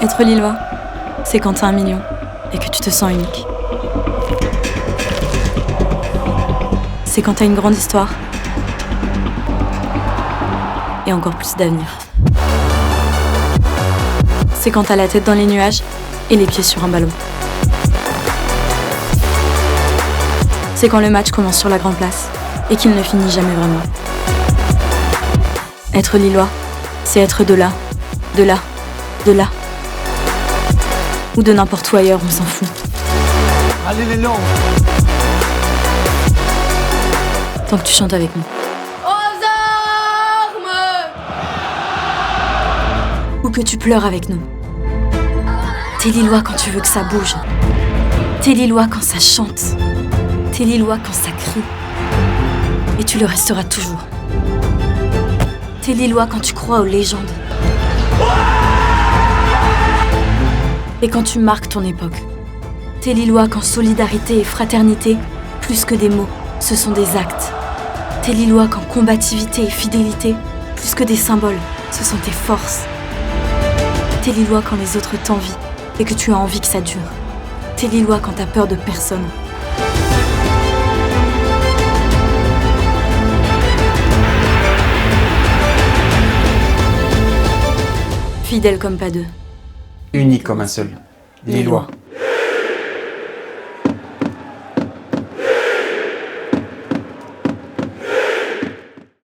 Être Lillois, c'est quand t'as 1 million et que tu te sens unique. C'est quand t'as une grande histoire et encore plus d'avenir. C'est quand t'as la tête dans les nuages et les pieds sur un ballon. C'est quand le match commence sur la grande place et qu'il ne finit jamais vraiment. Être Lillois, c'est être de là, de là, de là. Ou de n'importe où ailleurs, on s'en fout. Allez les noms. Tant que tu chantes avec nous. Aux armes! Ou que tu pleures avec nous. T'es Lillois quand tu veux que ça bouge. T'es Lillois quand ça chante. T'es Lillois quand ça crie. Et tu le resteras toujours. T'es Lillois quand tu crois aux légendes. Et quand tu marques ton époque. T'es Lillois quand solidarité et fraternité, plus que des mots, ce sont des actes. T'es Lillois quand combativité et fidélité, plus que des symboles, ce sont tes forces. T'es Lillois quand les autres t'envient et que tu as envie que ça dure. T'es Lillois quand t'as peur de personne. Fidèle comme pas deux. Unique comme un seul. Lillois.